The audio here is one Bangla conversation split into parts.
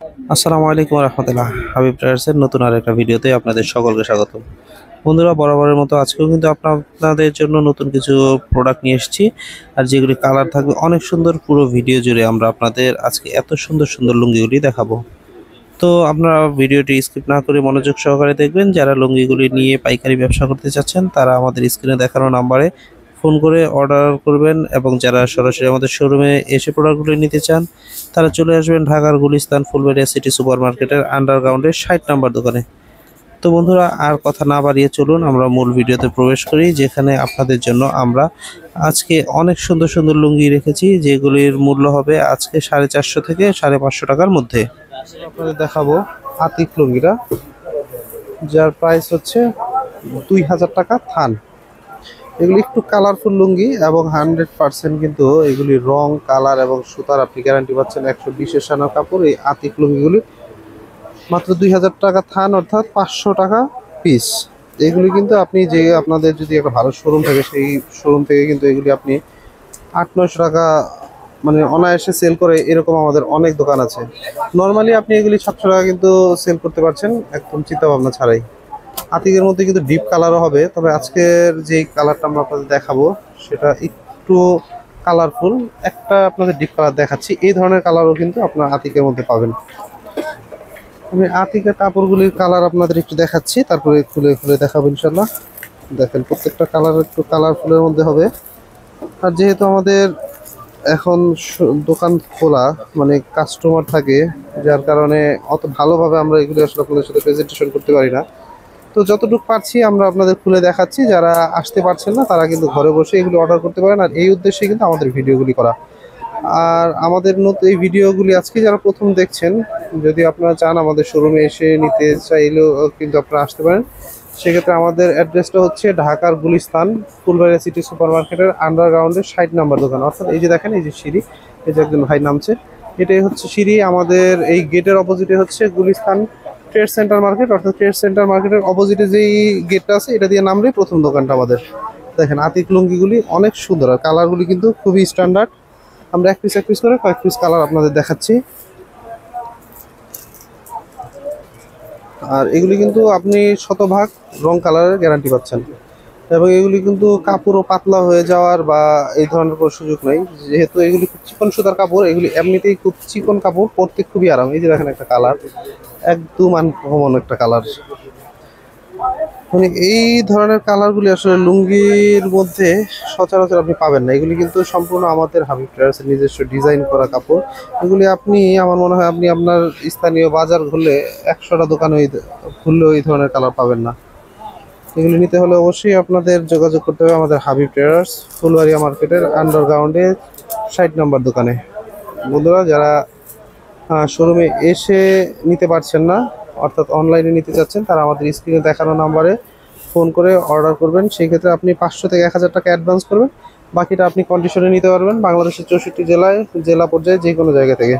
আসসালামু আলাইকুম রহমতুল্লাহ। হাবিব ট্রেডার্সের নতুন আরেকটা ভিডিওতে আপনাদের সকলকে স্বাগত। বন্ধুরা, বরাবরের মতো আজকেও কিন্তু আপনাদের জন্য নতুন কিছু প্রোডাক্ট নিয়ে এসেছি, আর যেগুলি কালার থাকবে অনেক সুন্দর। পুরো ভিডিও জুড়ে আমরা আপনাদের আজকে এত সুন্দর সুন্দর লুঙ্গিগুলি দেখাবো। তো আপনারা ভিডিওটি স্কিপ না করে মনোযোগ সহকারে দেখবেন। যারা লুঙ্গিগুলি নিয়ে পাইকারি ব্যবসা করতে চাচ্ছেন তারা আমাদের স্ক্রিনে দেখানো নাম্বারে ফোন করে অর্ডার করবেন, এবং যারা সরাসরি আমাদের শোরুমে এসে প্রোডাক্টগুলি নিতে চান তারা চলে আসবেন ঢাকার গুলিস্তান ফুলবাড়িয়া সিটি সুপার মার্কেটের আন্ডারগ্রাউন্ডের 60 নম্বর দোকানে। তো বন্ধুরা, আর কথা না বাড়িয়ে চলুন আমরা মূল ভিডিওতে প্রবেশ করি, যেখানে আপনাদের জন্য আমরা আজকে অনেক সুন্দর সুন্দর লুঙ্গি রেখেছি, যেগুলির মূল্য হবে আজকে 450 থেকে 550 টাকার মধ্যে। আপনাদের দেখাবো আতিক লুঙ্গিটা, যার প্রাইস হচ্ছে 2000 টাকা থান। এগুলি একটু কালারফুল লুঙ্গি এবং 100% কিন্তু এগুলি রং কালার এবং সুতার আপনি গ্যারান্টি পাচ্ছেন। 120 সানার কাপড় এই আতিক লুঙ্গিগুলি মাত্র 2000 টাকা থান, অর্থাৎ 500 টাকা পিস। এগুলি কিন্তু আপনি যে আপনাদের যদি একটা ভালো শোরুম থাকে সেই শোরুম থেকে কিন্তু এগুলি আপনি 800-900 টাকা মানে অনায়াসে সেল করে, এরকম আমাদের অনেক দোকান আছে। নর্মালি আপনি এগুলি 700 টাকা কিন্তু সেল করতে পারছেন একদম চিন্তা ভাবনা ছাড়াই। আতিকের মধ্যে কিন্তু ডিপ কালারও হবে, তবে আজকের যে কালারটা আমরা আপনাদের দেখাবো সেটা একটু কালারফুল। একটা আপনাদের ডিপ কালার দেখাচ্ছি, এই ধরনের কালারও কিন্তু আপনার আতিকের মধ্যে পাবেন। আমি আতিকের কাপড়গুলির কালার আপনাদের একটু দেখাচ্ছি, তারপরে খুলে খুলে দেখাবো ইনশাল্লাহ। দেখেন প্রত্যেকটা কালার একটু কালারফুলের মধ্যে হবে। আর যেহেতু আমাদের এখন দোকান খোলা, মানে কাস্টমার থাকে, যার কারণে অত ভালোভাবে আমরা এগুলি আসলে আপনাদের সাথে প্রেজেন্টেশন করতে পারি না। তো যতটুকু পারছি আমরা আপনাদের খুলে দেখাচ্ছি। যারা আসতে পারছেন না তারা কিন্তু ঘরে বসে এগুলি অর্ডার করতে পারেন, আর এই উদ্দেশ্যে কিন্তু আমাদের ভিডিওগুলি করা। আর আমাদের নতুন এই ভিডিওগুলি আজকে যারা প্রথম দেখছেন, যদি আপনারা চান আমাদের শোরুমে এসে নিতে চাইলেও কিন্তু আপনারা আসতে পারেন। সেক্ষেত্রে আমাদের অ্যাড্রেসটা হচ্ছে ঢাকার গুলিস্তান ফুলবাড়িয়া সিটি সুপার মার্কেটের আন্ডারগ্রাউন্ডের 60 নম্বর দোকান। অর্থাৎ এই যে দেখেন, এই যে সিঁড়ি, এই যে একজন ভাই নামছে, এটাই হচ্ছে সিঁড়ি। আমাদের এই গেটের অপোজিটে হচ্ছে গুলিস্তান ট্রেড সেন্টার মার্কেট, অর্থাৎ ট্রেড সেন্টার মার্কেটের অপোজিটে যেই গেটটা আছে এটা দিয়ে নামলেই প্রথম দোকানটা আমাদের। দেখেন আতিক লুঙ্গিগুলি অনেক সুন্দর, আর কালারগুলি কিন্তু খুবই স্ট্যান্ডার্ড। আমরা এক পিস করে কয়েক পিস কালার আপনাদের দেখাচ্ছি। আর এগুলি কিন্তু আপনি শতভাগ রং কালারের গ্যারান্টি পাচ্ছেন, এবং এগুলি কিন্তু কাপড়ও পাতলা হয়ে যাওয়ার বা এই ধরনের কোনো সুযোগ নেই। যেহেতু এগুলি খুব চিকন সুতার কাপড়, এগুলি এমনিতেই খুব চিকন কাপড়, পরতে খুবই আরাম। এই যে দেখেন একটা কালার, একদম আনকমন একটা কালার। মানে এই ধরনের কালারগুলি আসলে লুঙ্গির মধ্যে সচরাচর আপনি পাবেন না। এগুলি কিন্তু সম্পূর্ণ আমাদের হাবিব ট্রেডার্সের নিজস্ব ডিজাইন করা কাপড়। এগুলি আপনি, আমার মনে হয় আপনি আপনার স্থানীয় বাজার ঘুরলে 100টা দোকানে ঘুরলেও এই ধরনের কালার পাবেন না। এগুলি নিতে হলে অবশ্যই আপনাদের যোগাযোগ করতে হবে আমাদের হাবিব ট্রেডার্স ফুলবাড়িয়া মার্কেটের আন্ডারগ্রাউন্ডে 60 নম্বর দোকানে। বন্ধুরা, যারা শোরুমে এসে নিতে পারছেন না, অর্থাৎ অনলাইনে নিতে চাচ্ছেন, তারা আমাদের স্ক্রিনে দেখানো নাম্বারে ফোন করে অর্ডার করবেন। সেই ক্ষেত্রে আপনি 500 থেকে 1000 টাকা অ্যাডভান্স করবেন, বাকিটা আপনি কন্ডিশনে নিতে পারবেন বাংলাদেশের 64 জেলায়, জেলা পর্যায়ে যে কোনো জায়গা থেকে।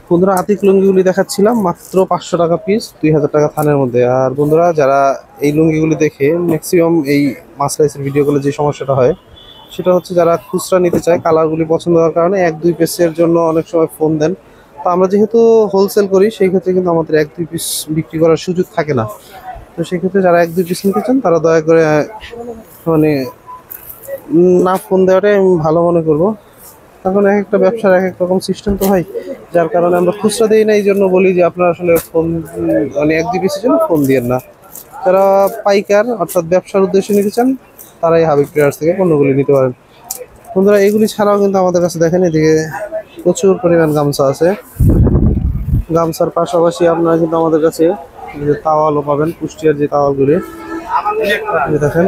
বন্ধুরা, আতিক লুঙ্গিগুলি দেখাচ্ছিলাম মাত্র 500 টাকা পিস, 2000 টাকা থানের মধ্যে। আর বন্ধুরা, যারা এই লুঙ্গিগুলি দেখে ম্যাক্সিমাম এই মাসরাইসের ভিডিওগুলো যে সমস্যাটা হয় সেটা হচ্ছে, যারা খুচরা নিতে চায় কালারগুলি পছন্দ হওয়ার কারণে 1-2 পিসের জন্য অনেক সময় ফোন দেন। তো আমরা যেহেতু হোলসেল করি, সেই ক্ষেত্রে কিন্তু আমাদের 1-2 পিস বিক্রি করার সুযোগ থাকে না। তো সেক্ষেত্রে যারা 1-2 পিস নিতে চান তারা দয়া করে মানে না ফোন দেওয়াটাই আমি ভালো মনে করবো। তখন এক একটা ব্যবসার এক এক রকম সিস্টেম তো হয়, যার কারণে আমরা খুচরা দিই না। এই জন্য বলি যে আপনারা আসলে ফোন মানে 1-2 পিসের জন্য ফোন দিয়েন না। যারা পাইকার অর্থাৎ ব্যবসার উদ্দেশ্যে নিতে চান তারাই হাবিব ট্রেডার্স থেকে পণ্যগুলি নিতে পারেন। বন্ধুরা, এগুলি ছাড়াও কিন্তু আমাদের কাছে দেখেন এদিকে প্রচুর পরিমাণ গামছা আছে। গামছার পাশাপাশি আপনারা কিন্তু আমাদের কাছে যে তাওয়ালও পাবেন, কুষ্টিয়ার যে তাওয়ালগুলি দেখেন,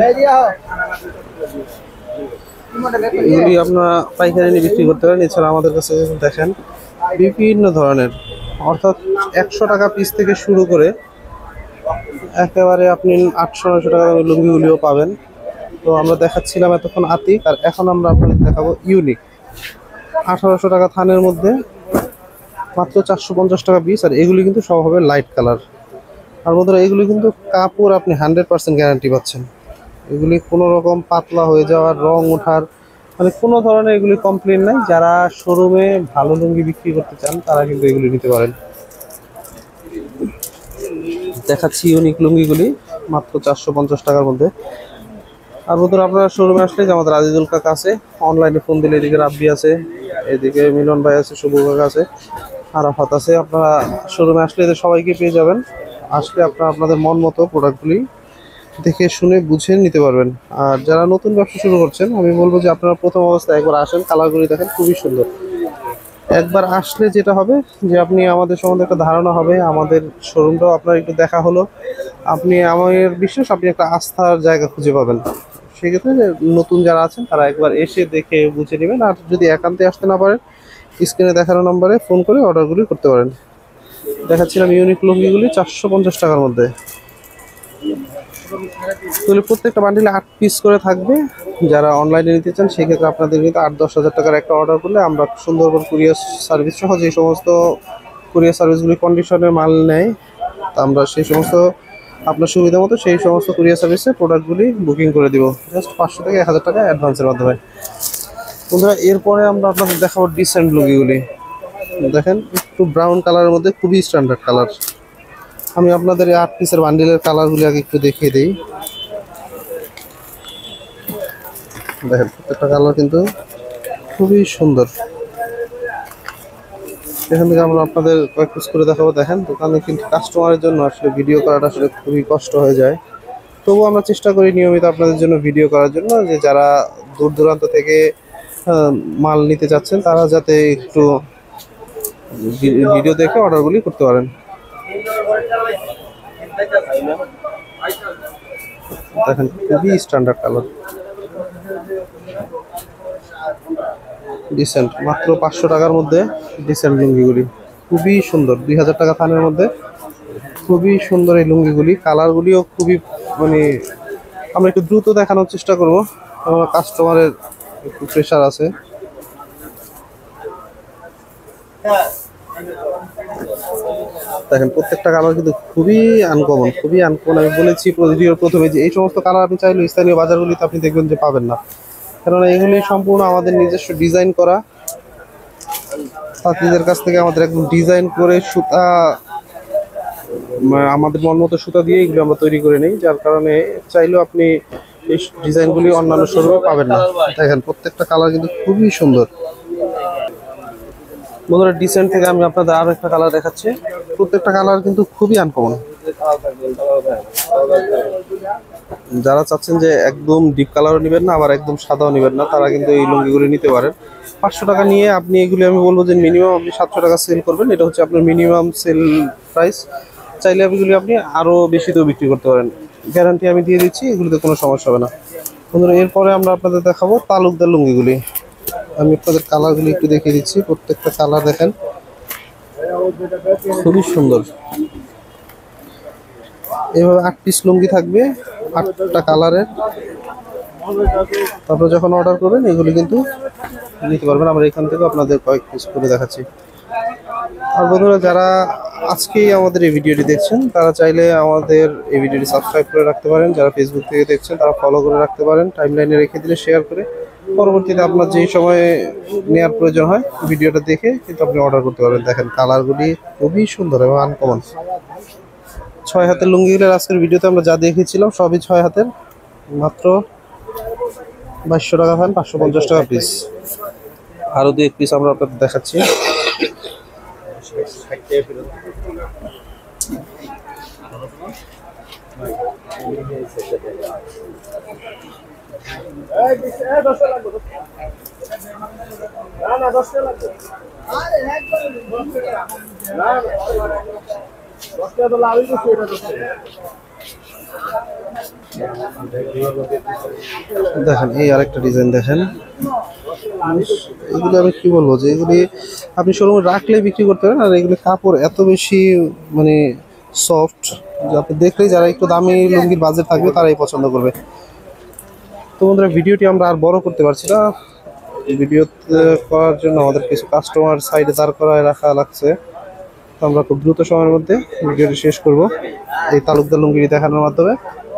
এগুলি আপনারা পাইকারি নিয়ে বিক্রি করতে পারেন। এছাড়া আমাদের কাছে দেখেন বিভিন্ন ধরনের, অর্থাৎ 100 টাকা পিস থেকে শুরু করে একেবারে আপনি 800-900 টাকা দামের লুঙ্গিগুলিও পাবেন। তো আমরা দেখাচ্ছিলাম এতক্ষণ আতিক, আর এখন আমরা আপনাদের দেখাবো ইউনিক। 1800 টাকা থানের মধ্যে মাত্র 450 টাকা পিস, আর এগুলি কিন্তু সব হবে লাইট কালার। আর বন্ধুরা, এগুলি কিন্তু কাপড় আপনি 100% গ্যারান্টি পাচ্ছেন। এগুলি কোনো রকম পাতলা হয়ে যাওয়ার, রং ওঠার মানে কোনো ধরনের এগুলি কমপ্লেন নাই। যারা শোরুমে ভালো লুঙ্গি বিক্রি করতে চান তারা কিন্তু এগুলি নিতে পারেন। দেখাচ্ছি ইউনিক লুঙ্গিগুলি মাত্র 450 টাকার মধ্যে। আর বন্ধুরা আপনারা শোরুমে আসলে যে আমাদের আজিজুল কাকা আছে, অনলাইনে ফোন দিলে এদিকে রাব্বি আছে, এদিকে মিলন ভাই আছে, শুভ কাকা আছে, আরাফাত আছে। আপনারা শোরুমে আসলে এদের সবাইকে পেয়ে যাবেন। আসলে আপনারা আপনাদের মন মতো প্রোডাক্টগুলি দেখে শুনে বুঝে নিতে পারবেন। আর যারা নতুন ব্যবসা শুরু করছেন আমি বলবো যে আপনারা প্রথম অবস্থায় একবার আসেন, কালারগুলি দেখেন খুবই সুন্দর। একবার আসলে যেটা হবে যে আপনি আমাদের সম্বন্ধে একটা ধারণা হবে, আমাদের শোরুমটাও আপনার একটু দেখা হলো, আপনি আমার বিশ্বাস আপনি একটা আস্থার জায়গা খুঁজে পাবেন। সেক্ষেত্রে নতুন যারা আছেন তারা একবার এসে দেখে বুঝে নেবেন। আর যদি একান্তে আসতে না পারেন স্ক্রিনে দেখানো নম্বরে ফোন করে অর্ডারগুলি করতে পারেন। দেখাচ্ছিলাম ইউনিক লুঙ্গিগুলি 450 টাকার মধ্যে। তাহলে প্রত্যেকটা বান্ডিলে 8 পিস করে থাকবে। যারা অনলাইনে নিতে চান সেক্ষেত্রে আপনাদের কিন্তু 8-10 হাজার টাকার একটা অর্ডার করলে আমরা সুন্দরবন কুরিয়ার সার্ভিস সহ যে সমস্ত কুরিয়ার সার্ভিসগুলি কন্ডিশনের মাল নেয়, তা আমরা সেই সমস্ত আপনার সুবিধা মতো সেই সমস্ত কুরিয়ার সার্ভিসে প্রোডাক্টগুলি বুকিং করে দিব জাস্ট 500 থেকে 1000 টাকা অ্যাডভান্সের মাধ্যমে। বন্ধুরা এরপরে আমরা আপনাদের দেখাবো ডিসেন্ট লুঙ্গিগুলি। দেখেন একটু ব্রাউন কালারের মধ্যে খুবই স্ট্যান্ডার্ড কালার। আমি আপনাদের এই 8 পিসের বান্ডিলের কালারগুলি আগে একটু দেখিয়ে দিই। দেখেন প্রত্যেকটা কালার কিন্তু খুবই সুন্দর। এখান থেকে আমরা আপনাদের কয়েক পিস করে দেখাবো। দেখেন দোকানে কিন্তু কাস্টমারের জন্য আসলে ভিডিও করাটা আসলে খুবই কষ্ট হয়ে যায়, তবুও আমরা চেষ্টা করি নিয়মিত আপনাদের জন্য ভিডিও করার জন্য, যে যারা দূর দূরান্ত থেকে মাল নিতে যাচ্ছেন তারা যাতে একটু ভিডিও দেখে অর্ডারগুলি করতে পারেন। দেখেন খুবই স্ট্যান্ডার্ড কালার, ডিসেন্ট, মাত্র 500 টাকার মধ্যে ডিসেন্ট লুঙ্গিগুলি খুবই সুন্দর। 2000 টাকা থানের মধ্যে খুবই সুন্দর এই লুঙ্গিগুলি। কালারগুলিও খুবই মানে আমরা একটু দ্রুত দেখানোর চেষ্টা করব, আমার কাস্টমারের একটু প্রেশার আছে। দেখেন প্রত্যেকটা কালার কিন্তু খুবই আনকমন, খুবই আনকমন। আমি বলেছি ভিডিওর প্রথমে যে এই সমস্ত কালার আপনি চাইলে স্থানীয় বাজারগুলিতে আপনি দেখবেন যে পাবেন না, কেননা এগুলি সম্পূর্ণ আমাদের নিজস্ব ডিজাইন করা। তাঁতিদের কাছ থেকে আমাদের একদম ডিজাইন করে সুতা, আমাদের মন মতো সুতা দিয়ে এগুলো আমরা তৈরি করে নিই, যার কারণে চাইলেও আপনি এই ডিজাইনগুলি অন্যান্য শোরুমে পাবেন না। দেখেন প্রত্যেকটা কালার কিন্তু খুবই সুন্দর। বন্ধুরা ডিসেন্ট থেকে আমি আপনাদের আরো একটা কালার দেখাচ্ছি। প্রত্যেকটা কালার কিন্তু খুবই আনকমন। যারা চাচ্ছেন যে একদম ডিপ কালারও নেবেন না আবার একদম সাদাও নেবেন না, তারা কিন্তু এই লুঙ্গিগুলি নিতে পারেন। 500 টাকা নিয়ে আপনি এগুলি আমি বলবো যে মিনিমাম আপনি 700 টাকা সেল করবেন, এটা হচ্ছে আপনার মিনিমাম সেল প্রাইস। চাইলে এগুলি আপনি আরও বেশিতেও বিক্রি করতে পারেন, গ্যারান্টি আমি দিয়ে দিচ্ছি, এগুলিতে কোনো সমস্যা হবে না। বন্ধুরা এরপরে আমরা আপনাদের দেখাবো তালুকদার লুঙ্গিগুলি। আমি আপনাদের কালারগুলি একটু দেখিয়ে দিচ্ছি। প্রত্যেকটা কালার দেখেন খুবই সুন্দর। এভাবে 8 পিস লুঙ্গি থাকবে 8টা কালারের। তারপরে যখন অর্ডার করবেন এগুলি কিন্তু নিতে পারবেন। আমরা এখান থেকে আপনাদের কয়েক পিস করে দেখাচ্ছি। আর বন্ধুরা যারা আজকেই আমাদের এই ভিডিওটি দেখছেন তারা চাইলে আমাদের এই ভিডিওটি সাবস্ক্রাইব করে রাখতে পারেন। যারা ফেসবুক থেকে দেখছেন তারা ফলো করে রাখতে পারেন, টাইমলাইনে রেখে দিলে শেয়ার করে পরবর্তীতে আপনার যেই সময় নেওয়ার প্রয়োজন হয় ভিডিওটা দেখে কিন্তু আপনি অর্ডার করতে পারবেন। দেখেন কালারগুলি খুবই সুন্দর এবং আনকমন। 6 হাতের লুঙ্গিগুলোর আজকের ভিডিওতে আমরা যা দেখিয়েছিলাম সবই 6 হাতের, মাত্র 2200 টাকা থান, 550 টাকা পিস। আরও 2 পিস আমরা আপনাদের দেখাচ্ছি। দেখেন এই আরেকটা ডিজাইন দেখেন, এগুলো আমি কি বলবো যে এগুলি আপনি শোরুমে রাখলেই বিক্রি করতে পারেন। আর এগুলি কাপড় এত বেশি মানে সফট যে আপনি দেখলেই যারা একটু দামি লুঙ্গির বাজেট থাকবে তারাই পছন্দ করবে। তো বন্ধুরা ভিডিওটি আমরা আর বড় করতে পারছি না, ভিডিও করার জন্য আমাদের কিছু কাস্টমার সাইডে দাঁড় করায় রাখা লাগছে। তো আমরা খুব দ্রুত সময়ের মধ্যে ভিডিওটি শেষ করব এই তালুকদার লুঙ্গিটি দেখানোর মাধ্যমে।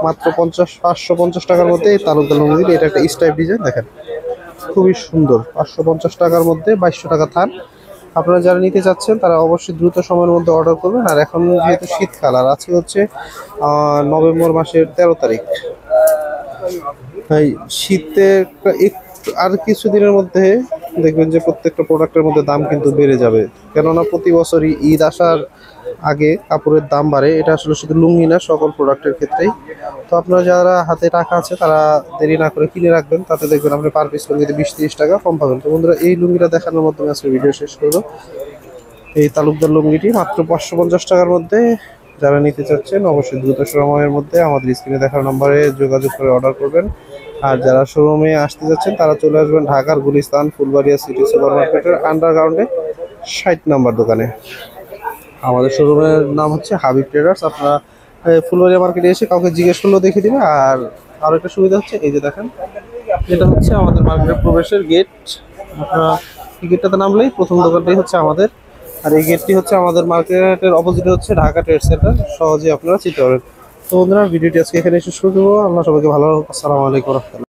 মাত্র 550 টাকার মধ্যে এই তালুকদার লুঙ্গিটি, এটা একটা স্টাইপ ডিজাইন। দেখেন খুবই সুন্দর। 550 টাকার মধ্যে 2200 টাকা থান। আপনারা যারা নিতে চাচ্ছেন তারা অবশ্যই দ্রুত সময়ের মধ্যে অর্ডার করবেন। আর এখন যেহেতু শীতকাল, আর আজকে হচ্ছে নভেম্বর মাসের 13 তারিখ, তাই শীতে আর কিছুদিনের মধ্যে দেখবেন যে প্রত্যেকটা প্রোডাক্টের মধ্যে দাম কিন্তু বেড়ে যাবে। কেননা প্রতি বছরই ঈদ আসার আগে কাপড়ের দাম বাড়ে। এটা আসলে শুধু লুঙ্গি না, সকল প্রোডাক্টের ক্ষেত্রেই। তো আপনারা যারা হাতে টাকা আছে তারা দেরি না করে কিনে রাখবেন, তাতে দেখবেন আপনি পার পিস লুঙ্গিতে 20-30 টাকা কম পাবেন। তো বন্ধুরা, এই লুঙ্গিটা দেখানোর মাধ্যমে আজকে ভিডিও শেষ করবো। এই তালুকদার লুঙ্গিটি মাত্র 550 টাকার মধ্যে। যারা নিতে চাচ্ছেন অবশ্যই দ্রুত সময়ের মধ্যে আমাদের স্ক্রিনে দেখার নম্বরে যোগাযোগ করে অর্ডার করবেন। আর যারা শোরুমে আসতে যাচ্ছেন তারা চলে আসবেন ঢাকার গুলিস্তান ফুলবাড়িয়া সিটি সুপার মার্কেটের আন্ডারগ্রাউন্ডে 60 নম্বর দোকানে। আমাদের শোরুমের নাম হচ্ছে হাবিব ট্রেডার্স। আপনারা ফুলবাড়িয়া মার্কেটে এসে কাউকে জিজ্ঞেস করলেও দেখে দিবে। আর আরও একটা সুবিধা হচ্ছে, এই যে দেখেন, এটা হচ্ছে আমাদের মার্কেটের প্রবেশের গেট। আপনারা এই গেটটাতে নামলেই প্রথম দোকানটাই হচ্ছে আমাদের। আর এই গেটটি হচ্ছে আমাদের মার্কেটের অপোজিটে হচ্ছে ঢাকা ট্রেড সেন্টার। সহজে আপনারা চিনতে পারবেন। তো বন্ধুরা, ভিডিওটি আজকে এখানে শেষ করে দেবো। আল্লাহ সবাইকে ভালো রাখুন। আসসালামু আলাইকুম।